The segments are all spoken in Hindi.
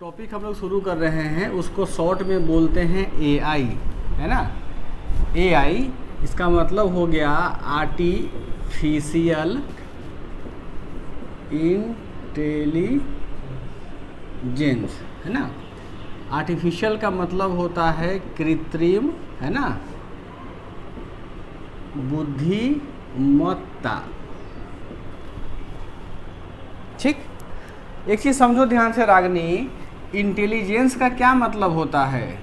टॉपिक हम लोग शुरू कर रहे हैं, उसको शॉर्ट में बोलते हैं एआई, है ना। एआई इसका मतलब हो गया आर्टिफिशियल इंटेलिजेंस, है ना। आर्टिफिशियल का मतलब होता है कृत्रिम, है ना, बुद्धिमत्ता। ठीक, एक चीज समझो ध्यान से रागनी, इंटेलिजेंस का क्या मतलब होता है?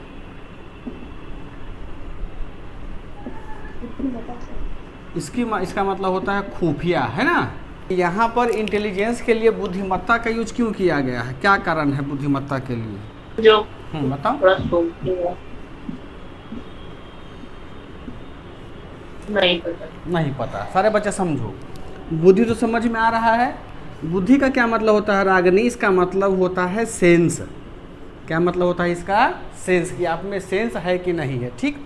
इसका मतलब होता है खुफिया, है ना। यहाँ पर इंटेलिजेंस के लिए बुद्धिमत्ता का यूज क्यों किया गया है? क्या कारण है बुद्धिमत्ता के लिए? जो बताओ। थोड़ा सोचती है। नहीं पता, सारे बच्चे समझो। बुद्धि तो समझ में आ रहा है। बुद्धि का क्या मतलब होता है रागनी? इसका मतलब होता है सेंस। क्या मतलब होता है इसका? सेंस, कि आप में सेंस है कि नहीं है। ठीक,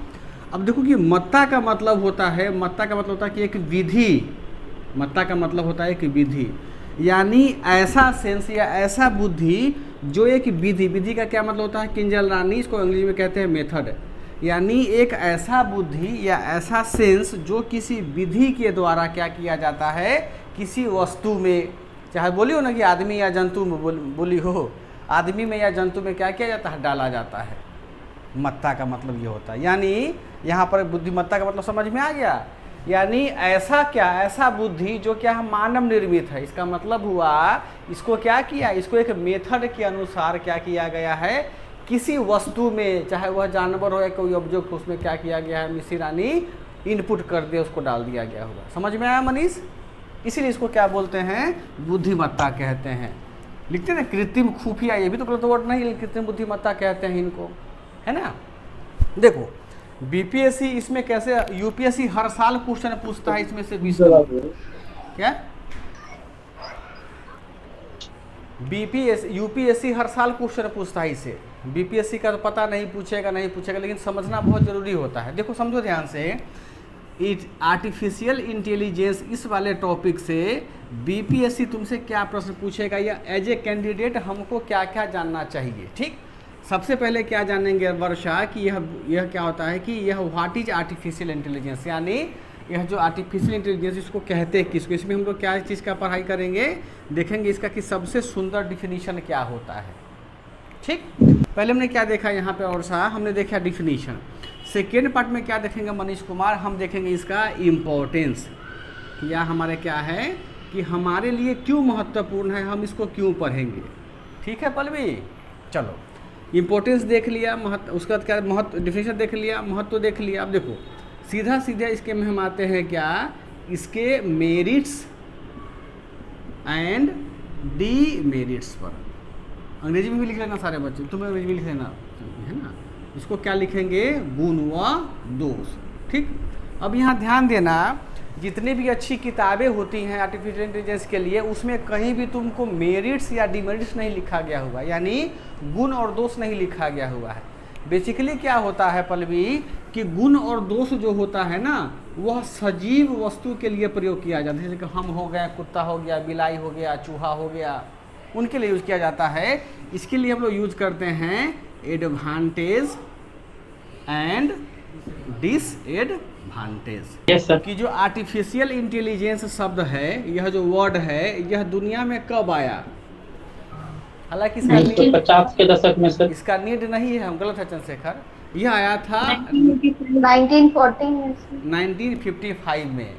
अब देखो कि मत्ता का मतलब होता है, मत्ता का मतलब होता है कि एक विधि। मत्ता का मतलब होता है कि विधि, यानी ऐसा सेंस या ऐसा बुद्धि जो एक विधि। विधि का क्या मतलब होता है किंजल रानी? इसको अंग्रेजी में कहते हैं मेथड। यानी एक ऐसा बुद्धि या ऐसा सेंस जो किसी विधि के द्वारा क्या किया जाता है, किसी वस्तु में, चाहे बोलियो ना कि आदमी या जंतु में बोली हो, आदमी में या जंतु में क्या किया जाता है, डाला जाता है। मत्ता का मतलब ये होता है। यानी यहाँ पर बुद्धिमत्ता का मतलब समझ में आ गया। यानी ऐसा क्या, ऐसा बुद्धि जो क्या मानव निर्मित है। इसका मतलब हुआ इसको क्या किया, इसको एक मेथड के अनुसार क्या किया गया है, किसी वस्तु में, चाहे वह जानवर हो या कोई ऑब्जेक्ट, उसमें क्या किया गया है, मिस्सी रानी इनपुट कर दे, उसको डाल दिया गया होगा। समझ में आया मनीष? इसीलिए इसको क्या बोलते हैं, बुद्धिमत्ता कहते हैं। लिखते हैं ना कृत्रिम खुफिया, ये भी तो गलत वर्ड नहीं, कृत्रिम बुद्धिमत्ता कहते हैं इनको, है ना। देखो बीपीएससी इसमें कैसे, यूपीएससी हर साल क्वेश्चन पूछता है इसमें से 20 नंबर। क्या यूपीएससी हर साल क्वेश्चन पूछता है इसे। बीपीएससी का तो पता नहीं पूछेगा नहीं पूछेगा, लेकिन समझना बहुत जरूरी होता है। देखो समझो ध्यान से, आर्टिफिशियल इंटेलिजेंस इस वाले टॉपिक से बीपीएससी तुमसे क्या प्रश्न पूछेगा, या एज ए कैंडिडेट हमको क्या क्या जानना चाहिए। ठीक, सबसे पहले क्या जानेंगे वर्षा कि यह क्या होता है, कि यह व्हाट इज आर्टिफिशियल इंटेलिजेंस, यानी यह जो आर्टिफिशियल इंटेलिजेंस इसको कहते हैं किसको। इसमें हम लोग क्या चीज़ का पढ़ाई करेंगे, देखेंगे इसका कि सबसे सुंदर डिफिनीशन क्या होता है। ठीक, पहले हमने क्या देखा यहाँ पे वर्षा, हमने देखा डिफिनीशन। सेकेंड पार्ट में क्या देखेंगे मनीष कुमार, हम देखेंगे इसका इम्पोर्टेंस, कि यह हमारे क्या है, कि हमारे लिए क्यों महत्वपूर्ण है, हम इसको क्यों पढ़ेंगे। ठीक है पल्लवी, चलो इम्पोर्टेंस देख लिया, महत्व, उसका क्या महत्व, डिफिनेशन देख लिया, महत्व देख लिया। अब देखो सीधा सीधा इसके में हम आते हैं क्या, इसके मेरिट्स एंड डीमेरिट्स पर। अंग्रेजी में भी लिख लेना सारे बच्चे, तुम्हें अंग्रेजी में लिख लेना, है ना। इसको क्या लिखेंगे, गुण व दोष। ठीक, अब यहाँ ध्यान देना, जितनी भी अच्छी किताबें होती हैं आर्टिफिशियल इंटेलिजेंस के लिए, उसमें कहीं भी तुमको मेरिट्स या डिमेरिट्स नहीं लिखा गया हुआ, यानी गुण और दोष नहीं लिखा गया हुआ है। बेसिकली क्या होता है पल्लवी, कि गुण और दोष जो होता है ना, वह सजीव वस्तु के लिए प्रयोग किया जाता है। जैसे कि हम हो गए, कुत्ता हो गया, बिलाई हो गया, चूहा हो गया, उनके लिए यूज किया जाता है। इसके लिए हम लोग यूज करते हैं एडवांटेज एंड डिसएडवांटेज। yes, कि जो आर्टिफिशियल इंटेलिजेंस शब्द है, यह जो वर्ड है, यह दुनिया में कब आया? हालांकि 1950 के दशक में सर। इसका नीड नहीं है, हम गलत है चंद्रशेखर, यह आया था 1955 में।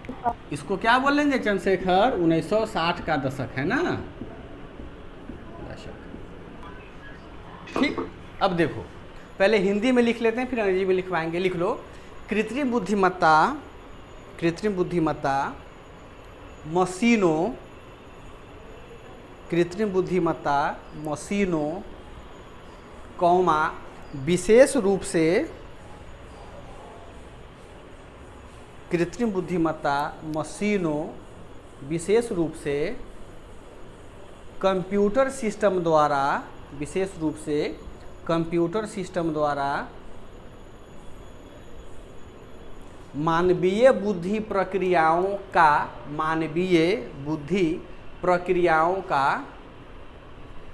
इसको क्या बोलेंगे चंद्रशेखर, 1960 का दशक, है ना, दशक। ठीक, अब देखो पहले हिंदी में लिख लेते हैं, फिर अंग्रेजी में लिखवाएंगे। लिख लो, कृत्रिम बुद्धिमत्ता, कृत्रिम बुद्धिमत्ता मशीनों, कृत्रिम बुद्धिमत्ता मशीनों, कौमा विशेष रूप से, कृत्रिम बुद्धिमत्ता मशीनों विशेष रूप से कंप्यूटर सिस्टम द्वारा, विशेष रूप से कंप्यूटर सिस्टम द्वारा मानवीय बुद्धि प्रक्रियाओं का, मानवीय बुद्धि प्रक्रियाओं का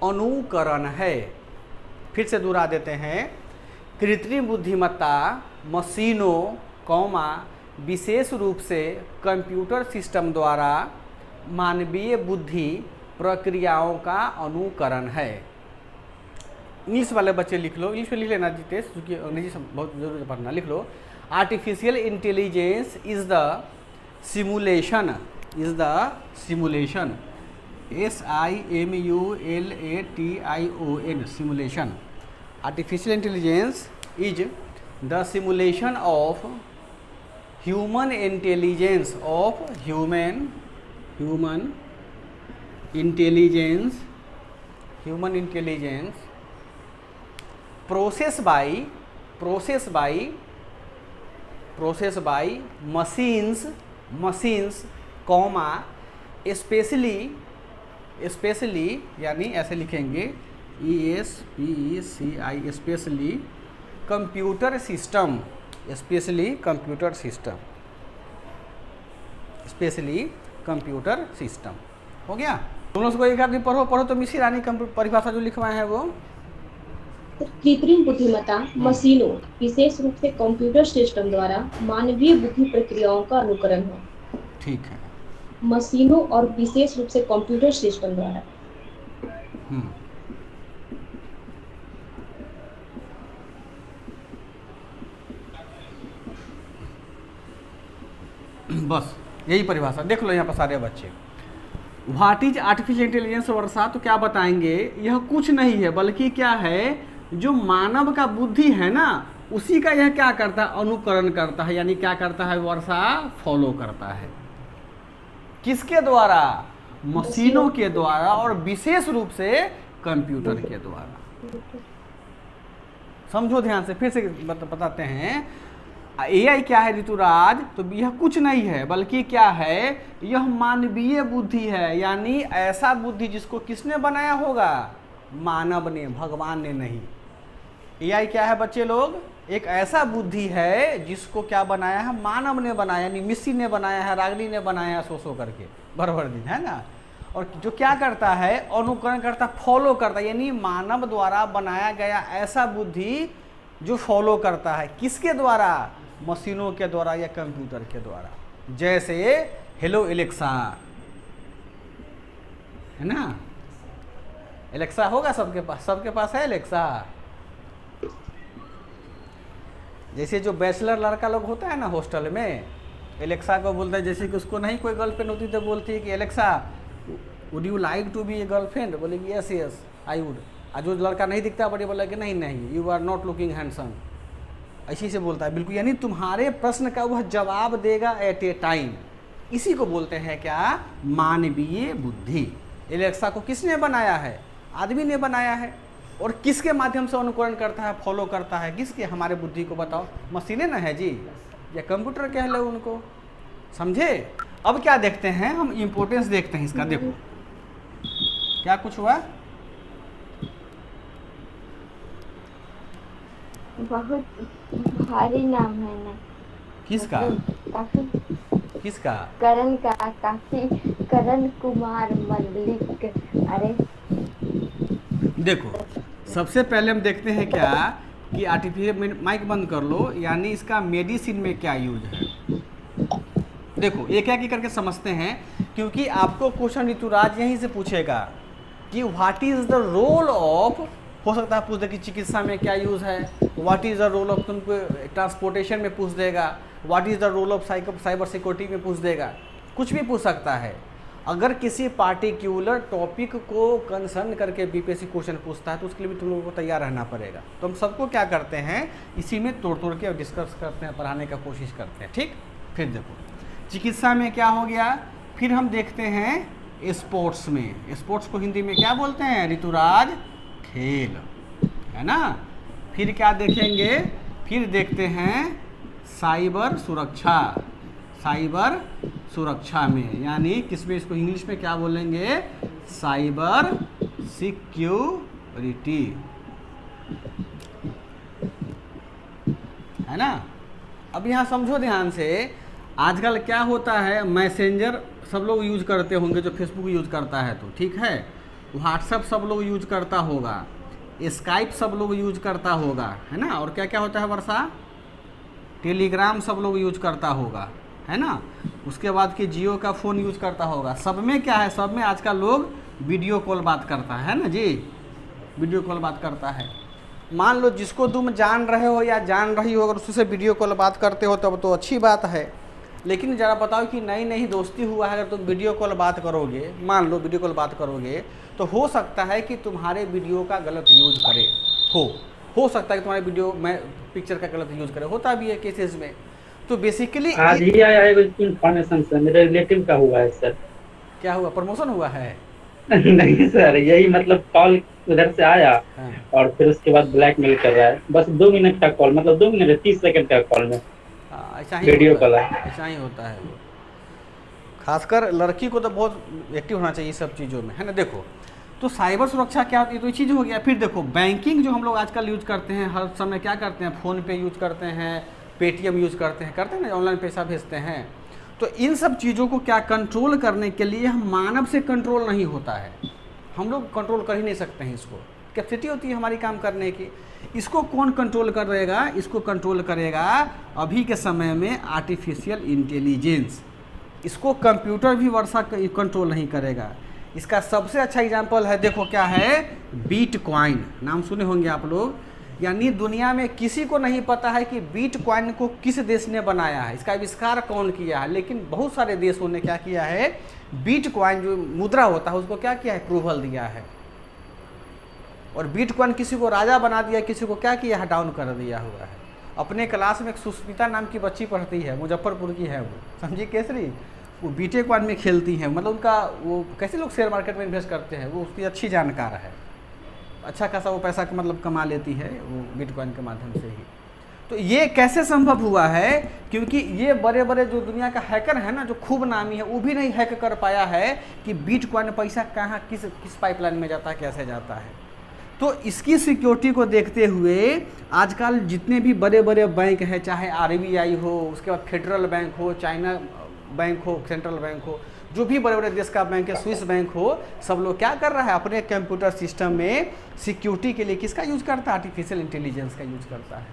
अनुकरण है। फिर से दोहरा देते हैं, कृत्रिम बुद्धिमत्ता मशीनों कौमा विशेष रूप से कंप्यूटर सिस्टम द्वारा मानवीय बुद्धि प्रक्रियाओं का अनुकरण है। इंग्लिश वाले बच्चे लिख लो, इंग्लिश में लिख लेना जितेश, क्योंकि अंग्रेजी सब बहुत जरूरी है पढ़ना। लिख लो, artificial intelligence is the simulation SIMULATION simulation. Artificial intelligence is the simulation of human intelligence process by machines comma specially यानी ऐसे लिखेंगे ESPECI स्पेशली कंप्यूटर सिस्टम। हो गया? तुम लोग को एक आदमी पढ़ो तो मिश्री रानी परिभाषा जो लिखवाए हैं वो कृत्रिम बुद्धिमत्ता मशीनों विशेष रूप से कंप्यूटर सिस्टम द्वारा मानवीय बुद्धि प्रक्रियाओं का अनुकरण है। ठीक है, मशीनों और विशेष रूप से कंप्यूटर सिस्टम द्वारा। बस यही परिभाषा देख लो यहाँ पर सारे बच्चे। व्हाट इज आर्टिफिशियल इंटेलिजेंस वर्षा, तो क्या बताएंगे, यह कुछ नहीं है बल्कि क्या है, जो मानव का बुद्धि है ना उसी का यह क्या करता है, अनुकरण करता है। यानी क्या करता है वर्षा, फॉलो करता है। किसके द्वारा, मशीनों के द्वारा और विशेष रूप से कंप्यूटर के द्वारा। समझो ध्यान से, फिर से बताते हैं। AI क्या है ऋतुराज, तो यह कुछ नहीं है बल्कि क्या है, यह मानवीय बुद्धि है। यानी ऐसा बुद्धि जिसको किसने बनाया होगा, मानव ने, भगवान ने नहीं। AI क्या है बच्चे लोग, एक ऐसा बुद्धि है जिसको क्या बनाया है, मानव ने बनाया, यानी मिस्सी ने बनाया है, रागनी ने बनाया है, सो करके भर दिन, है ना। और जो क्या करता है, अनुकरण करता, फॉलो करता, यानी मानव द्वारा बनाया गया ऐसा बुद्धि जो फॉलो करता है। किसके द्वारा, मशीनों के द्वारा या कंप्यूटर के द्वारा। जैसे हेलो एलेक्सा, है ना, एलेक्सा होगा सबके पास है एलेक्सा। जैसे जो बैचलर लड़का लोग होता है ना हॉस्टल में, एलेक्सा को बोलता है, जैसे कि उसको नहीं कोई गर्लफ्रेंड होती तो बोलती है कि Alexa would you like to be a girlfriend, बोलेगी यस आई वुड। और जो लड़का नहीं दिखता बड़ी बोला कि नहीं you are not looking handsome, ऐसी से बोलता है बिल्कुल। यानी तुम्हारे प्रश्न का वह जवाब देगा एट ए टाइम। इसी को बोलते हैं क्या, मानवीय बुद्धि। एलेक्सा को किसने बनाया है, आदमी ने बनाया है। और किसके माध्यम से अनुकरण करता है, फॉलो करता है, किसके, हमारे बुद्धि को बताओ, मशीनें ना है जी, या कंप्यूटर कह लो उनको, समझे। अब क्या देखते हैं हम, इम्पोर्टेंस देखते हैं इसका। देखो क्या कुछ हुआ, बहुत भारी नाम है ना। किसका, काफी किसका, करण का, काफी करण कुमार मल्लिक। अरे देखो सबसे पहले हम देखते हैं क्या कि आर्टिफिशियल, माइक बंद कर लो, यानी इसका मेडिसिन में क्या यूज है। देखो एक एक करके समझते हैं, क्योंकि आपको क्वेश्चन ऋतुराज यहीं से पूछेगा कि what is the role of, हो सकता है पूछ दे कि चिकित्सा में क्या यूज़ है, what is the role of, तुमको ट्रांसपोर्टेशन में पूछ देगा, what is the role of cyber security में पूछ देगा, कुछ भी पूछ सकता है। अगर किसी पार्टिकुलर टॉपिक को कंसर्न करके बीपीएससी क्वेश्चन पूछता है तो उसके लिए भी तुम लोगों को तैयार रहना पड़ेगा। तो हम सबको क्या करते हैं, इसी में तोड़ के डिस्कस करते हैं, पढ़ाने का कोशिश करते हैं, ठीक। फिर देखो चिकित्सा में क्या हो गया, फिर हम देखते हैं स्पोर्ट्स में, स्पोर्ट्स को हिंदी में क्या बोलते हैं ऋतुराज, खेल, है ना। फिर क्या देखेंगे, फिर देखते हैं साइबर सुरक्षा, साइबर सुरक्षा में, यानी किसमें, इसको इंग्लिश में क्या बोलेंगे, साइबर सिक्योरिटी, है ना। अब यहाँ समझो ध्यान से, आजकल क्या होता है, मैसेंजर सब लोग यूज करते होंगे, जो फेसबुक यूज करता है तो ठीक है, व्हाट्सएप सब लोग यूज करता होगा, स्काइप सब लोग यूज करता होगा, है ना। और क्या क्या होता है वर्षा? टेलीग्राम सब लोग यूज करता होगा, है ना। उसके बाद कि जियो का फ़ोन यूज करता होगा। सब में क्या है, सब में आजकल लोग वीडियो कॉल बात करता है ना जी, वीडियो कॉल बात करता है। मान लो जिसको तुम जान रहे हो या जान रही हो, अगर उससे वीडियो कॉल बात करते हो तब तो अच्छी बात है। लेकिन ज़रा बताओ कि नई नई दोस्ती हुआ है, अगर तुम वीडियो कॉल बात करोगे, मान लो वीडियो कॉल बात करोगे, तो हो सकता है कि तुम्हारे वीडियो का गलत यूज करे, हो सकता है कि तुम्हारे वीडियो में पिक्चर का गलत यूज करे, होता भी है केसेस में। तो बेसिकली आज ही आया है कुछ इन्फॉर्मेशन सर, मेरे रिलेटिव का हुआ है सर। क्या हुआ, प्रमोशन हुआ है? नहीं सर, यही मतलब कॉल उधर से आया हाँ। और फिर उसके बाद ब्लैकमेल कर रहा है। बस 2 मिनट का कॉल, मतलब 2 मिनट 30 सेकंड का कॉल में ऐसा ही वीडियो होता कॉल है, है। ऐसा ही होता है। वो खासकर लड़की को तो बहुत एक्टिव होना चाहिए सब चीज़ों में, है ना। देखो तो साइबर सुरक्षा क्या होती है, तो ये चीज़ हो गया। फिर देखो बैंकिंग जो हम लोग आजकल यूज करते हैं, हर समय क्या करते हैं, फ़ोन पे यूज करते हैं, पेटीएम यूज करते हैं ना, ऑनलाइन पैसा भेजते हैं। तो इन सब चीज़ों को क्या कंट्रोल करने के लिए हम मानव से कंट्रोल नहीं होता है, हम लोग कंट्रोल कर ही नहीं सकते हैं। इसको कैपेसिटी होती है हमारी काम करने की। इसको कौन कंट्रोल करेगा? इसको कंट्रोल करेगा अभी के समय में आर्टिफिशियल इंटेलिजेंस। इसको कंप्यूटर भी वर्षा कंट्रोल नहीं करेगा। इसका सबसे अच्छा एग्जांपल है, देखो क्या है, बिटकॉइन। नाम सुने होंगे आप लोग। यानी दुनिया में किसी को नहीं पता है कि बिटकॉइन को किस देश ने बनाया है, इसका आविष्कार कौन किया है। लेकिन बहुत सारे देशों ने क्या किया है, बिटकॉइन जो मुद्रा होता है उसको क्या किया है, अप्रूवल दिया है। और बिटकॉइन किसी को राजा बना दिया, किसी को क्या किया है, डाउन कर दिया हुआ है। अपने क्लास में एक सुष्मिता नाम की बच्ची पढ़ती है, मुजफ्फरपुर की है वो, समझी केसरी। वो बिटकॉइन में खेलती हैं, मतलब उनका वो कैसे लोग शेयर मार्केट में इन्वेस्ट करते हैं, वो उसकी अच्छी जानकार है। अच्छा खासा वो पैसा मतलब कमा लेती है वो बिटकॉइन के माध्यम से ही। तो ये कैसे संभव हुआ है? क्योंकि ये बड़े बड़े जो दुनिया का हैकर है ना, जो खूब नामी है, वो भी नहीं हैक कर पाया है कि बिटकॉइन पैसा कहाँ किस पाइपलाइन में जाता है, कैसे जाता है। तो इसकी सिक्योरिटी को देखते हुए आजकल जितने भी बड़े बड़े बैंक हैं, चाहे RBI हो, उसके बाद फेडरल बैंक हो, चाइना बैंक हो, सेंट्रल बैंक हो, जो भी बड़े बड़े देश का बैंक है, स्विस बैंक हो, सब लोग क्या कर रहा है, अपने कंप्यूटर सिस्टम में सिक्योरिटी के लिए किसका यूज़ करता है, आर्टिफिशियल इंटेलिजेंस का यूज़ करता है।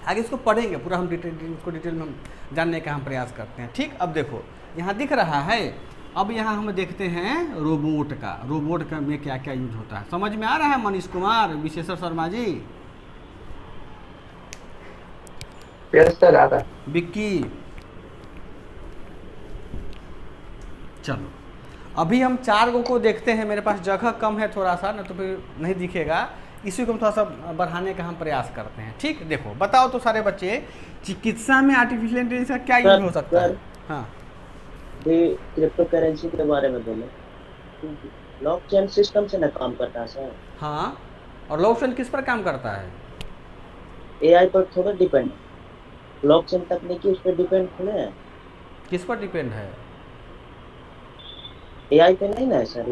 आगे इसको पढ़ेंगे पूरा, हम डिटेल में हम जानने का हम प्रयास करते हैं। ठीक, अब देखो यहाँ दिख रहा है। अब यहाँ हम देखते हैं रोबोट का, रोबोट का में क्या क्या यूज होता है, समझ में आ रहा है मनीष कुमार, विशेश्वर शर्मा जी? यस सर, आ रहा है। विक्की, चलो अभी हम 4 को देखते हैं। मेरे पास जगह कम है थोड़ा सा, ना तो फिर नहीं दिखेगा, इसी को हम थोड़ा सा बढ़ाने का हम प्रयास करते हैं। ठीक, देखो बताओ तो सारे बच्चे, चिकित्सा में आर्टिफिशियल इंटेलिजेंस का क्या यूज हो सकता है? हाँ, क्रिप्टो करेंसी के बारे में बोले, ब्लॉकचेन सिस्टम से ना काम करता है सर। हाँ, और ब्लॉकचेन किस पर काम करता है? AI पर थोड़ा डिपेंड, ब्लॉकचेन तकनीकी उस पर डिपेंड थोड़े है। किस पर डिपेंड है? AI पे नहीं ना सर।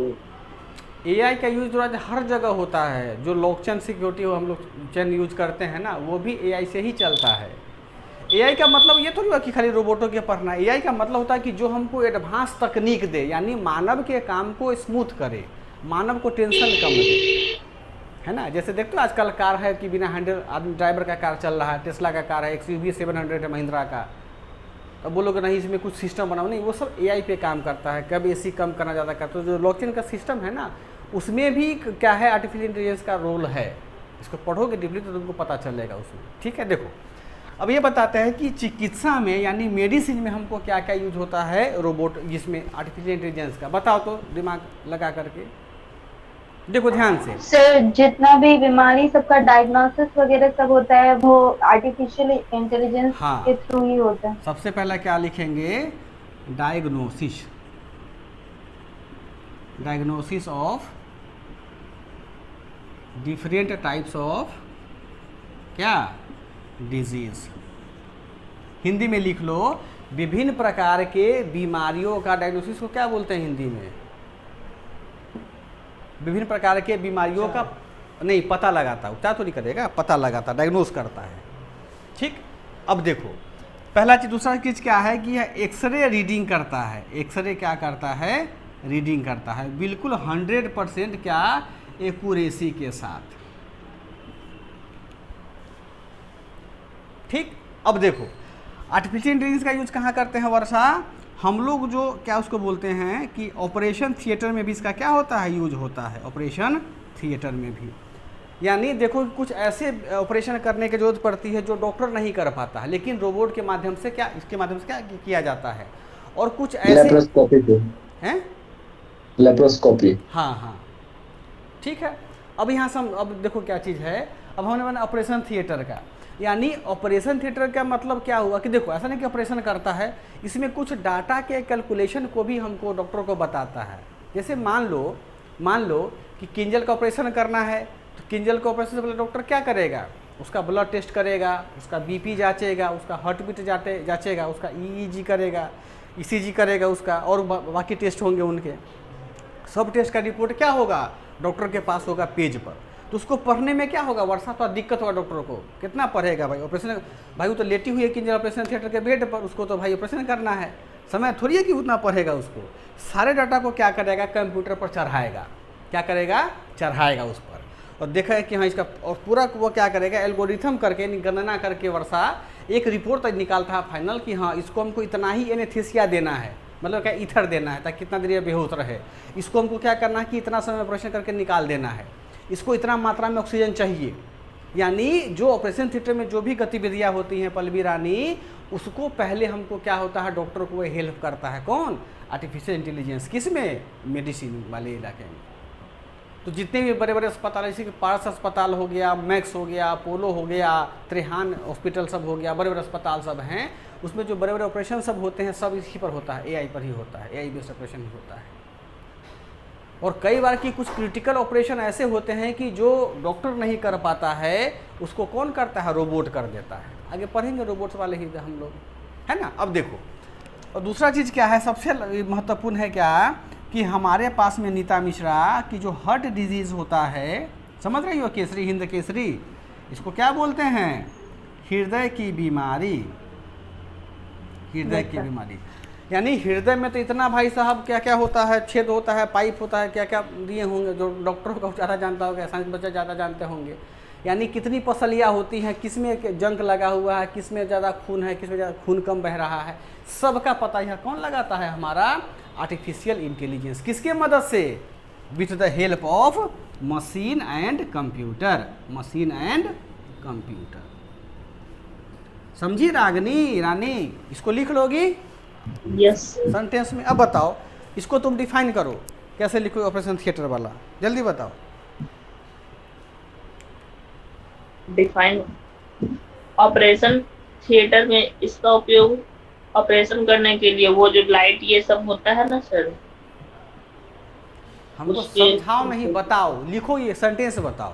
AI का यूज जो हर जगह होता है। जो ब्लॉकचेन सिक्योरिटी हो हम लोग चेन यूज करते हैं ना, वो भी AI से ही चलता है। AI का मतलब ये थोड़ी हुआ कि खाली रोबोटों के पढ़ना। AI का मतलब होता है कि जो हमको एडवांस तकनीक दे, यानी मानव के काम को स्मूथ करे, मानव को टेंशन कम दे, है ना। जैसे देखते हो आजकल कार है कि बिना हैंडल आदमी ड्राइवर का कार चल रहा है, टेस्ला का कार है, XUV 700 है महिंद्रा का। अब बोलोगे नहीं इसमें कुछ सिस्टम बनाओ, नहीं, वो सब AI पे काम करता है। कब AC कम करना ज़्यादा करता है, तो जो ब्लॉकचेन का सिस्टम है ना, उसमें भी क्या है, आर्टिफिशियल इंटेलिजेंस का रोल है। इसको पढ़ोगे डीपली तो तुमको पता चलेगा उसमें। ठीक है, देखो अब ये बताते हैं कि चिकित्सा में यानी मेडिसिन में हमको क्या क्या यूज होता है रोबोट, जिसमें आर्टिफिशियल इंटेलिजेंस का। बताओ तो दिमाग लगा करके, देखो ध्यान से। सर जितना भी बीमारी सबका डायग्नोसिस वगैरह सब होता है वो आर्टिफिशियल इंटेलिजेंस हाँ, के थ्रू ही होता है। सबसे पहला क्या लिखेंगे, diagnosis, diagnosis of different types of क्या, डिजीज। हिंदी में लिख लो, विभिन्न प्रकार के बीमारियों का डायग्नोसिस को क्या बोलते हैं हिंदी में? विभिन्न प्रकार के बीमारियों का नहीं, पता लगाता, क्या तो नहीं करेगा, पता लगाता, डायग्नोस करता है। ठीक, अब देखो पहला चीज। दूसरा चीज क्या है कि यह एक्सरे रीडिंग करता है। एक्सरे क्या करता है, रीडिंग करता है। बिल्कुल 100% क्या एक्यूरेसी के साथ। ठीक, अब देखो आर्टिफिशियल इंटेलिजेंस का यूज कहाँ करते हैं वर्षा? हम लोग जो क्या उसको बोलते हैं कि ऑपरेशन थिएटर में भी इसका क्या होता है, यूज होता है ऑपरेशन थिएटर में भी। यानी देखो कुछ ऐसे ऑपरेशन करने की जरूरत पड़ती है जो डॉक्टर नहीं कर पाता है, लेकिन रोबोट के माध्यम से क्या, इसके माध्यम से क्या किया जाता है। और कुछ ऐसे लेप्रोस्कोपी हैं, लेप्रोस्कोपी। हाँ हाँ ठीक है। अब यहाँ से अब देखो क्या चीज़ है, अब हमने बना ऑपरेशन थिएटर का। यानी ऑपरेशन थिएटर का मतलब क्या हुआ कि देखो ऐसा नहीं कि ऑपरेशन करता है, इसमें कुछ डाटा के कैलकुलेशन को भी हमको डॉक्टर को बताता है। जैसे मान लो कि किंजल का ऑपरेशन करना है, तो किंजल का ऑपरेशन से पहले डॉक्टर क्या करेगा, उसका ब्लड टेस्ट करेगा, उसका बीपी जांचेगा, उसका हार्ट बीट जांचेगा, उसका ईईजी करेगा, ईसीजी करेगा उसका, और बाकी टेस्ट होंगे उनके। सब टेस्ट का रिपोर्ट क्या होगा, डॉक्टर के पास होगा पेज पर। तो उसको पढ़ने में क्या होगा वर्षा, तो दिक्कत होगा डॉक्टर को, कितना पढ़ेगा भाई ऑपरेशन। भाई वो तो लेटी हुई है किंजल ऑपरेशन थिएटर के बेड पर, उसको तो भाई ऑपरेशन करना है, समय थोड़ी है कि उतना पढ़ेगा। उसको सारे डाटा को क्या करेगा, कंप्यूटर पर चढ़ाएगा, क्या करेगा, चढ़ाएगा उस पर, और देखा है कि हाँ इसका, और पूरा वो क्या करेगा, एल्गोरिथम करके गणना करके वर्षा एक रिपोर्ट तक निकालता है फाइनल कि हाँ इसको हमको इतना ही एनेस्थीसिया देना है, मतलब क्या ईथर देना है ताकि कितना देर ये बेहोश रहे। इसको हमको क्या करना है कि इतना समय ऑपरेशन करके निकाल देना है, इसको इतना मात्रा में ऑक्सीजन चाहिए। यानी जो ऑपरेशन थिएटर में जो भी गतिविधियाँ होती हैं पल्लवी रानी, उसको पहले हमको क्या होता है, डॉक्टर को हेल्प करता है कौन, आर्टिफिशियल इंटेलिजेंस। किस में, मेडिसिन वाले इलाके में। तो जितने भी बड़े बड़े अस्पताल, जैसे कि पारस अस्पताल हो गया, मैक्स हो गया, अपोलो हो गया, त्रिहान हॉस्पिटल सब हो गया, बड़े बड़े अस्पताल सब हैं, उसमें जो बड़े बड़े ऑपरेशन सब होते हैं सब इसी पर होता है, एआई पर ही होता है, एआई बेस्ड ऑपरेशन ही होता है। और कई बार की कुछ क्रिटिकल ऑपरेशन ऐसे होते हैं कि जो डॉक्टर नहीं कर पाता है, उसको कौन करता है, रोबोट कर देता है। आगे पढ़ेंगे रोबोट्स वाले ही हम लोग, है ना। अब देखो, और दूसरा चीज़ क्या है, सबसे महत्वपूर्ण है क्या, कि हमारे पास में नीता मिश्रा की जो हार्ट डिजीज़ होता है, समझ रही हो, केसरी, हिंद केसरी, इसको क्या बोलते हैं, हृदय की बीमारी। हृदय की बीमारी यानी हृदय में तो इतना भाई साहब क्या क्या होता है, छेद होता है, पाइप होता है, क्या क्या दिए होंगे, जो डॉक्टरों का ज़्यादा जानता होगा, साइंस बच्चे ज़्यादा जानते होंगे। यानी कितनी पसलियाँ होती हैं, किस में जंक लगा हुआ है, किस में ज़्यादा खून है, किस में ज़्यादा खून कम बह रहा है, सबका पता यह कौन लगाता है, हमारा आर्टिफिशियल इंटेलिजेंस। किसके मदद से, with the help of machine and computer. Machine and computer, समझी रागनी रानी, इसको लिख लोगी यस सेंटेंस में। अब बताओ इसको तुम डिफाइन करो, कैसे लिखो ऑपरेशन थिएटर वाला, जल्दी बताओ। डिफाइन, ऑपरेशन थिएटर में इसका उपयोग ऑपरेशन करने के लिए, वो जो लाइट ये सब होता है ना सर, हमको उसके- समझाओ नहीं, बताओ, लिखो, ये सेंटेंस बताओ।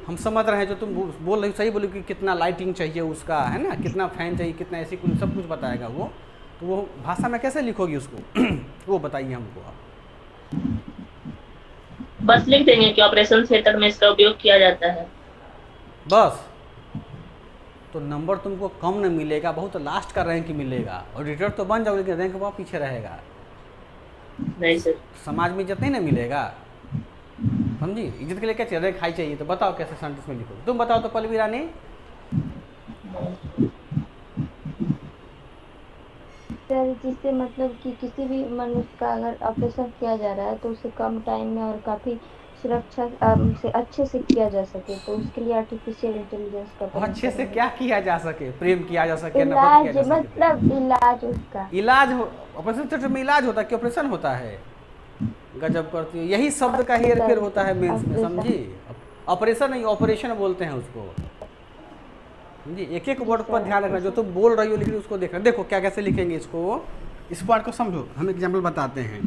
हम समझ रहे हैं जो तुम बोल रही हो, सही बोलो कि कितना लाइटिंग चाहिए उसका, है ना, कितना फैन चाहिए, कितना ऐसी, कुछ सब कुछ बताएगा वो। तो वो भाषा में कैसे लिखोगी उसको वो बताइए हमको आप। बस लिख देंगे कि ऑपरेशन थिएटर में इसका उपयोग किया जाता है। बस, तो नंबर तुमको कम न मिलेगा, बहुत लास्ट का रैंक मिलेगा, और ऑडिटर तो बन जाओगे लेकिन रैंक बहुत पीछे रहेगा, नहीं सर, समाज में इज्जत नहीं ना मिलेगा, समझी। इज्जत के लिए क्या चाहिए, रैंक हाई चाहिए। तो बताओ कैसे सेंटेंस में लिखो, तुम बताओ तो पल्लवी रानी। सर जिससे मतलब कि किसी भी मनुष्य का अगर ऑपरेशन किया जा रहा है तो उसे कम टाइम में और काफ़ी सुरक्षा से अच्छे से किया जा सके, तो उसके लिए आर्टिफिशियल इंटेलिजेंस का प्रयोग अच्छे से करेंगे। क्या किया जा सके, प्रेम किया जा सके, नफरत इलाज, किया जा सके। मतलब इलाज उसका। इलाज हो, ऑपरेशन थिएटर में इलाज होता है कि ऑपरेशन होता है, गजब करती है। यही शब्द का हेर फेर होता है मेंस में, समझी। ऑपरेशन नहीं, ऑपरेशन बोलते हैं उसको, समझी। एक एक वर्ड पर ध्यान रखना, जो तुम बोल रही हो लेकिन उसको देखना। देखो क्या कैसे लिखेंगे इसको, इस पार्ट को समझो। हम एग्जाम्पल बताते हैं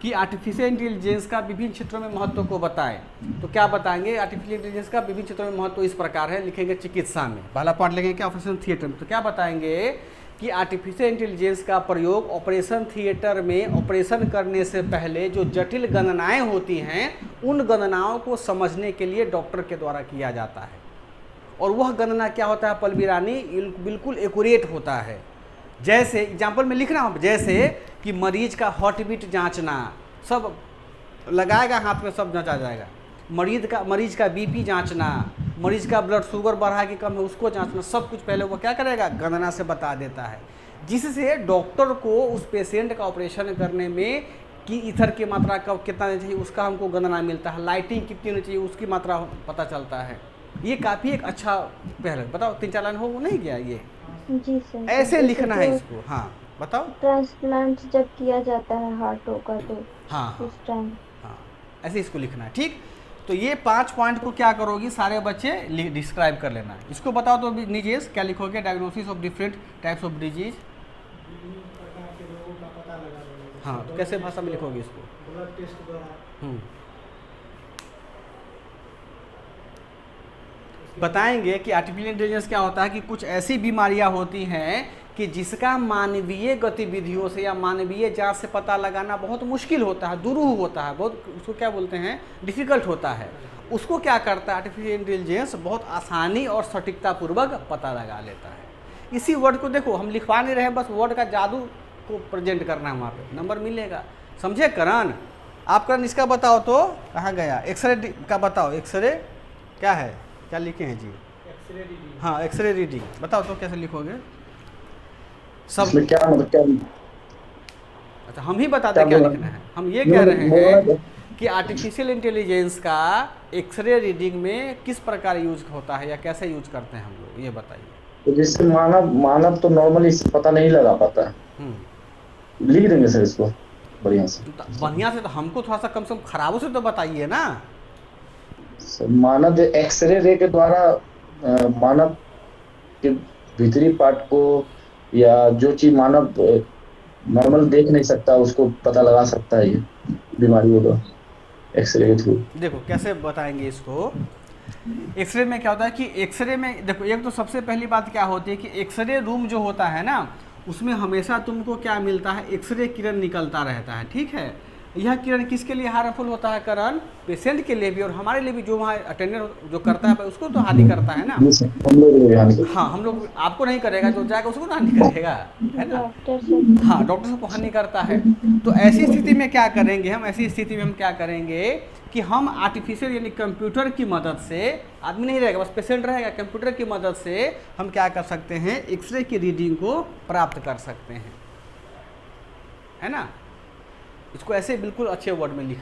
कि आर्टिफिशियल इंटेलिजेंस का विभिन्न क्षेत्रों में महत्व को बताएं। तो क्या बताएंगे, आर्टिफिशियल इंटेलिजेंस का विभिन्न क्षेत्रों में महत्व इस प्रकार है, लिखेंगे चिकित्सा में, पहला पार्ट लिखेंगे क्या, ऑपरेशन थिएटर में। तो क्या बताएंगे कि आर्टिफिशियल इंटेलिजेंस का प्रयोग ऑपरेशन थिएटर में ऑपरेशन करने से पहले जो जटिल गणनाएं होती हैं, उन गणनाओं को समझने के लिए डॉक्टर के द्वारा किया जाता है। और वह गणना क्या होता है पल्लवी रानी, बिल्कुल एक्यूरेट होता है। जैसे एग्जाम्पल में लिख रहा हूँ, जैसे कि मरीज का हार्ट बीट जांचना, सब लगाएगा हाथ में, सब जांचा जाएगा। मरीज का बीपी जांचना, मरीज का ब्लड शुगर बढ़ा कि कम है उसको जांचना, सब कुछ पहले वो क्या करेगा, गणना से बता देता है, जिससे डॉक्टर को उस पेशेंट का ऑपरेशन करने में कि ईथर की मात्रा कब कितना देना चाहिए उसका हमको गणना मिलता है, लाइटिंग कितनी होनी चाहिए उसकी मात्रा पता चलता है। ये काफ़ी एक अच्छा पहले बताओ 3-4 लाइन हो नहीं गया ये? जी सर। ऐसे लिखना है इसको। हाँ बताओ। ट्रांसप्लांट जब किया जाता है हार्टों का तो हाँ उस टाइम हाँ ऐसे इसको लिखना है। ठीक, तो ये 5 पॉइंट को क्या करोगी, सारे बच्चे डिस्क्राइब कर लेना है। इसको बताओ तो नीजेस क्या लिखोगे, diagnosis of different types of disease. हाँ तो कैसे भाषा में लिखोगे इसको? ब्लड टेस्ट द्वारा बताएंगे कि आर्टिफिशियल इंटेलिजेंस क्या होता है कि कुछ ऐसी बीमारियां होती हैं कि जिसका मानवीय गतिविधियों से या मानवीय जांच से पता लगाना बहुत मुश्किल होता है, दुरूह होता है, बहुत उसको क्या बोलते हैं, डिफ़िकल्ट होता है। उसको क्या करता है आर्टिफिशियल इंटेलिजेंस, बहुत आसानी और सटीकता पूर्वक पता लगा लेता है। इसी वर्ड को देखो हम लिखवा नहीं रहे हैं, बस वर्ड का जादू को प्रेजेंट करना है, वहाँ पे नंबर मिलेगा। समझे करण? आप करण इसका बताओ तो कहाँ गया, एक्सरे का बताओ, एक्सरे क्या है, क्या लिखे हैं जी? X ray reading. हाँ एक्सरे रीडिंग बताओ तो कैसे लिखोगे सब? इसमें क्या मतलब क्या? अच्छा हम ही बताते क्या लिखना है। हम ये कह रहे हैं कि आर्टिफिशियल इंटेलिजेंस का एक्सरे रीडिंग में किस प्रकार यूज होता है या कैसे यूज करते हैं हम लोग, ये बताइए। तो जिससे मानव तो नॉर्मली इससे पता नहीं लगा पाता है। लिख देंगे सर इसको बढ़िया से। बढ़िया से तो हमको थोड़ा सा कम से कम खराबों से तो बताइए ना। मानव एक्सरे रे के द्वारा मानव के भीतरी पार्ट को या जो चीज मानव नॉर्मल देख नहीं सकता उसको पता लगा सकता है ये बीमारियों का एक्सरे के थ्रू। देखो कैसे बताएंगे इसको। एक्सरे में क्या होता है कि एक्सरे में देखो, एक तो सबसे पहली बात क्या होती है कि एक्सरे रूम जो होता है ना उसमें हमेशा तुमको क्या मिलता है, एक्सरे किरण निकलता रहता है। ठीक है, यह किरण किसके लिए हार्मफुल होता है करण? पेशेंट के लिए भी और हमारे लिए भी, जो वहाँ अटेंडेंट जो करता है उसको तो हानि करता है ना। हाँ हम लोग, आपको नहीं करेगा, जो जाएगा उसको तो हानि करेगा, है ना। हाँ डॉक्टर को हानि करता है। तो ऐसी स्थिति में क्या करेंगे हम, ऐसी स्थिति में हम क्या करेंगे कि हम आर्टिफिशियल यानी कंप्यूटर की मदद से, आदमी नहीं रहेगा बस पेशेंट रहेगा, कंप्यूटर की मदद से हम क्या कर सकते हैं, एक्सरे की रीडिंग को प्राप्त कर सकते हैं, है ना। इसको ऐसे बिल्कुल अच्छे वर्ड में लिख